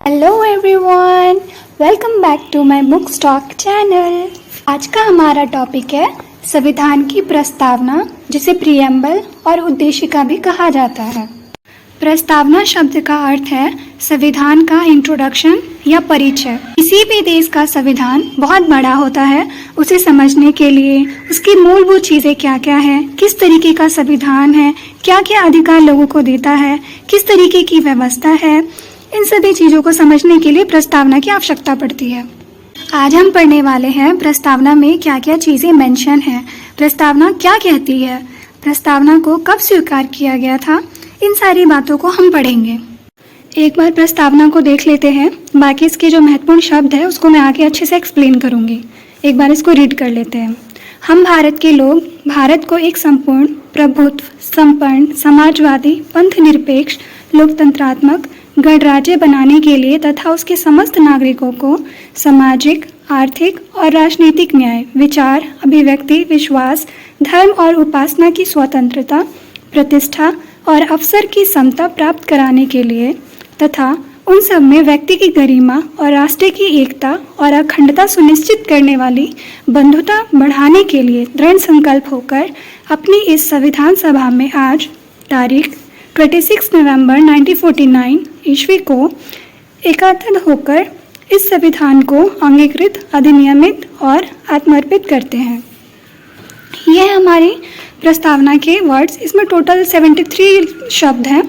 Hello everyone, welcome back to my book stock channel. आज का हमारा टॉपिक है संविधान की प्रस्तावना, जिसे प्रीएम्बल और उद्देशिका भी कहा जाता है। प्रस्तावना शब्द का अर्थ है संविधान का इंट्रोडक्शन या परिचय। किसी भी देश का संविधान बहुत बड़ा होता है। उसे समझने के लिए उसकी मूलभूत चीज़ें क्या क्या है, किस तरीके का संविधान है, क्या क्या अधिकार लोगों को देता है, किस तरीके की व्यवस्था है, इन सभी चीज़ों को समझने के लिए प्रस्तावना की आवश्यकता पड़ती है। आज हम पढ़ने वाले हैं प्रस्तावना में क्या क्या चीज़ें मेंशन हैं, प्रस्तावना क्या कहती है, प्रस्तावना को कब स्वीकार किया गया था, इन सारी बातों को हम पढ़ेंगे। एक बार प्रस्तावना को देख लेते हैं, बाकी इसके जो महत्वपूर्ण शब्द है उसको मैं आगे अच्छे से एक्सप्लेन करूँगी। एक बार इसको रीड कर लेते हैं। हम भारत के लोग भारत को एक संपूर्ण, प्रभुत्व संपन्न, समाजवादी, पंथ निरपेक्ष, लोकतंत्रात्मक गणराज्य बनाने के लिए तथा उसके समस्त नागरिकों को सामाजिक, आर्थिक और राजनीतिक न्याय, विचार, अभिव्यक्ति, विश्वास, धर्म और उपासना की स्वतंत्रता, प्रतिष्ठा और अवसर की समता प्राप्त कराने के लिए तथा उन सब में व्यक्ति की गरिमा और राष्ट्र की एकता और अखंडता सुनिश्चित करने वाली बंधुता बढ़ाने के लिए दृढ़ संकल्प होकर अपनी इस संविधान सभा में आज तारीख 26 नवंबर 1949 ईस्वी को एकत्रित होकर इस संविधान को अंगीकृत, अधिनियमित और आत्मर्पित करते हैं। ये हमारी प्रस्तावना के वर्ड्स। इसमें टोटल 73 शब्द हैं।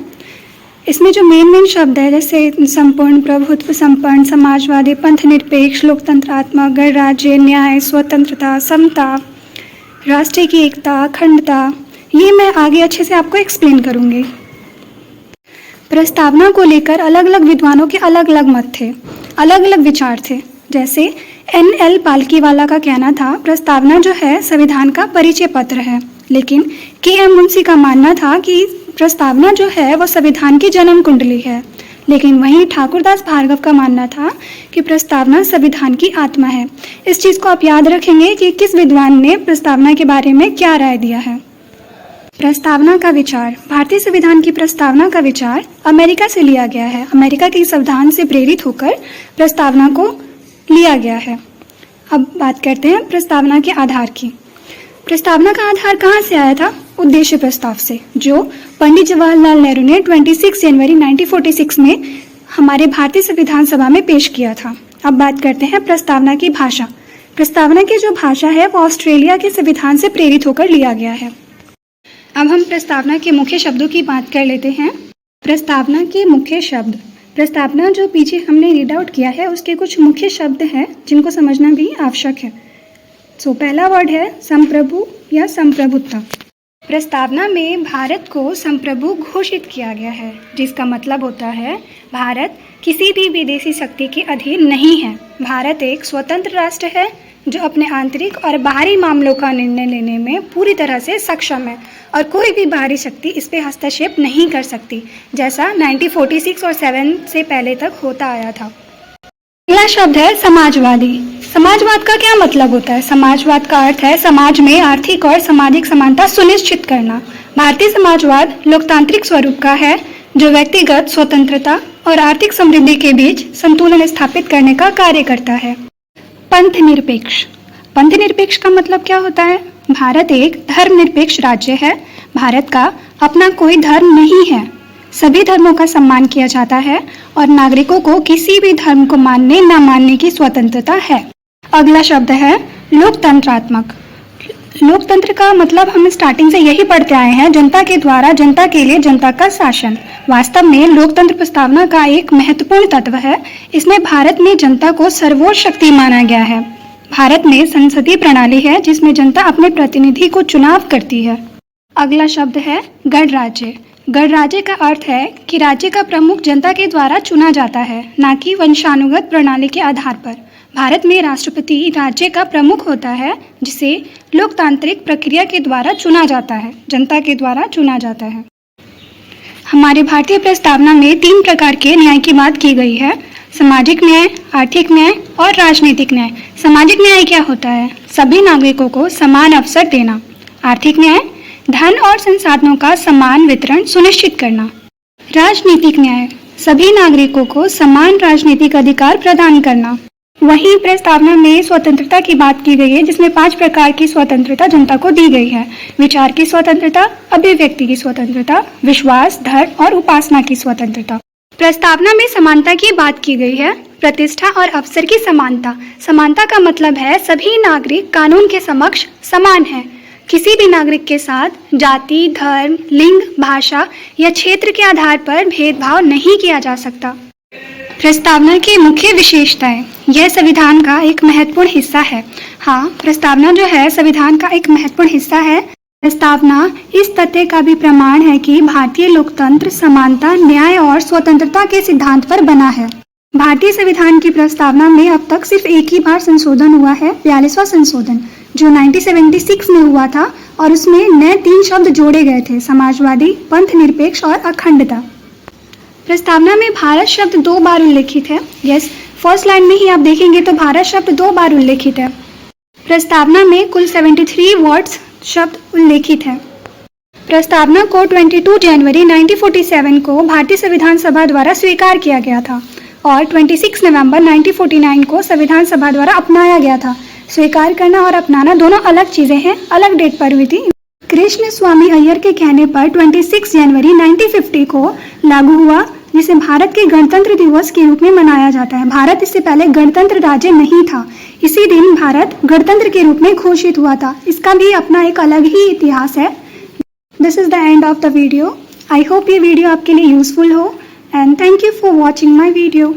इसमें जो मेन शब्द है जैसे संपूर्ण, प्रभुत्व संपन्न, समाजवादी, पंथ निरपेक्ष, लोकतंत्रात्मक, गणराज्य, न्याय, स्वतंत्रता, समता, राष्ट्र की एकता, अखंडता, ये मैं आगे अच्छे से आपको एक्सप्लेन करूँगी। प्रस्तावना को लेकर अलग अलग विद्वानों के अलग अलग मत थे, अलग अलग विचार थे। जैसे NL पालकीवाला का कहना था प्रस्तावना जो है संविधान का परिचय पत्र है, लेकिन KM मुंशी का मानना था कि प्रस्तावना जो है वो संविधान की जन्म कुंडली है। लेकिन वहीं ठाकुरदास भार्गव का मानना था कि प्रस्तावना संविधान की आत्मा है। इस चीज़ को आप याद रखेंगे कि किस विद्वान ने प्रस्तावना के बारे में क्या राय दिया है। प्रस्तावना का विचार, भारतीय संविधान की प्रस्तावना का विचार अमेरिका से लिया गया है। अमेरिका के संविधान से प्रेरित होकर प्रस्तावना को लिया गया है। अब बात करते हैं प्रस्तावना के आधार की। प्रस्तावना का आधार कहाँ से आया था? उद्देश्य प्रस्ताव से, जो पंडित जवाहरलाल नेहरू ने 26 जनवरी 1946 में हमारे भारतीय संविधान सभा में पेश किया था। अब बात करते हैं प्रस्तावना की भाषा। प्रस्तावना की जो भाषा है वो ऑस्ट्रेलिया के संविधान से प्रेरित होकर लिया गया है। अब हम प्रस्तावना के मुख्य शब्दों की बात कर लेते हैं। प्रस्तावना के मुख्य शब्द, प्रस्तावना जो पीछे हमने रीड आउट किया है उसके कुछ मुख्य शब्द हैं जिनको समझना भी आवश्यक है। पहला वर्ड है संप्रभु या संप्रभुता। प्रस्तावना में भारत को संप्रभु घोषित किया गया है, जिसका मतलब होता है भारत किसी भी विदेशी शक्ति के अधीन नहीं है। भारत एक स्वतंत्र राष्ट्र है जो अपने आंतरिक और बाहरी मामलों का निर्णय लेने में पूरी तरह से सक्षम है और कोई भी बाहरी शक्ति इस पे हस्तक्षेप नहीं कर सकती, जैसा 1946 और 7 से पहले तक होता आया था। अगला शब्द है समाजवादी। समाजवाद का क्या मतलब होता है? समाजवाद का अर्थ है समाज में आर्थिक और सामाजिक समानता सुनिश्चित करना। भारतीय समाजवाद लोकतांत्रिक स्वरूप का है जो व्यक्तिगत स्वतंत्रता और आर्थिक समृद्धि के बीच संतुलन स्थापित करने का कार्य करता है। पंथ निरपेक्ष। पंथ निरपेक्ष का मतलब क्या होता है? भारत एक धर्मनिरपेक्ष राज्य है। भारत का अपना कोई धर्म नहीं है। सभी धर्मों का सम्मान किया जाता है और नागरिकों को किसी भी धर्म को मानने न मानने की स्वतंत्रता है। अगला शब्द है लोकतंत्रात्मक। लोकतंत्र का मतलब हम स्टार्टिंग से यही पढ़ते आए हैं, जनता के द्वारा, जनता के लिए, जनता का शासन। वास्तव में लोकतंत्र प्रस्तावना का एक महत्वपूर्ण तत्व है। इसमें भारत में जनता को सर्वोच्च शक्ति माना गया है। भारत में संसदीय प्रणाली है जिसमें जनता अपने प्रतिनिधि को चुनाव करती है। अगला शब्द है गणराज्य। गणराज्य का अर्थ है कि राज्य का प्रमुख जनता के द्वारा चुना जाता है, न कि वंशानुगत प्रणाली के आधार पर। भारत में राष्ट्रपति राज्य का प्रमुख होता है जिसे लोकतांत्रिक प्रक्रिया के द्वारा चुना जाता है, जनता के द्वारा चुना जाता है। हमारे भारतीय प्रस्तावना में 3 प्रकार के न्याय की बात की गई है: सामाजिक न्याय, आर्थिक न्याय और राजनीतिक न्याय। सामाजिक न्याय क्या होता है? सभी नागरिकों को समान अवसर देना। आर्थिक न्याय, धन और संसाधनों का समान वितरण सुनिश्चित करना। राजनीतिक न्याय, सभी नागरिकों को समान राजनीतिक अधिकार प्रदान करना। वहीं प्रस्तावना में स्वतंत्रता की बात की गई है, जिसमें 5 प्रकार की स्वतंत्रता जनता को दी गई है। विचार की स्वतंत्रता, अभिव्यक्ति की स्वतंत्रता, विश्वास, धर्म और उपासना की स्वतंत्रता। प्रस्तावना में समानता की बात की गई है। प्रतिष्ठा और अवसर की समानता। समानता का मतलब है सभी नागरिक कानून के समक्ष समान हैं। किसी भी नागरिक के साथ जाति, धर्म, लिंग, भाषा या क्षेत्र के आधार पर भेदभाव नहीं किया जा सकता। प्रस्तावना की मुख्य विशेषताएं। यह संविधान का एक महत्वपूर्ण हिस्सा है। हाँ, प्रस्तावना जो है संविधान का एक महत्वपूर्ण हिस्सा है। प्रस्तावना इस तथ्य का भी प्रमाण है कि भारतीय लोकतंत्र समानता, न्याय और स्वतंत्रता के सिद्धांत पर बना है। भारतीय संविधान की प्रस्तावना में अब तक सिर्फ एक ही बार संशोधन हुआ है, 42वां संशोधन, जो 1976 में हुआ था, और उसमें नए 3 शब्द जोड़े गए थे: समाजवादी, पंथ निरपेक्ष और अखंडता। प्रस्तावना में भारत शब्द 2 बार उल्लेखित है। यस, फर्स्ट लाइन में ही आप देखेंगे तो भारत शब्द 2 बार उल्लेखित है। प्रस्तावना में कुल 73 वर्ड्स शब्द उल्लेखित है। प्रस्तावना को 22 जनवरी 1947 को भारतीय संविधान सभा द्वारा स्वीकार किया गया था और 26 नवंबर 1949 को संविधान सभा द्वारा अपनाया गया था। स्वीकार करना और अपनाना दोनों अलग चीज़ें हैं, अलग डेट पर हुई थी। कृष्ण स्वामी अय्यर के कहने पर 26 जनवरी 1950 को लागू हुआ, जिसे भारत के गणतंत्र दिवस के रूप में मनाया जाता है। भारत इससे पहले गणतंत्र राज्य नहीं था। इसी दिन भारत गणतंत्र के रूप में घोषित हुआ था। इसका भी अपना एक अलग ही इतिहास है। This is the end of the video. I hope ये वीडियो आपके लिए यूजफुल हो, and thank you for watching my video.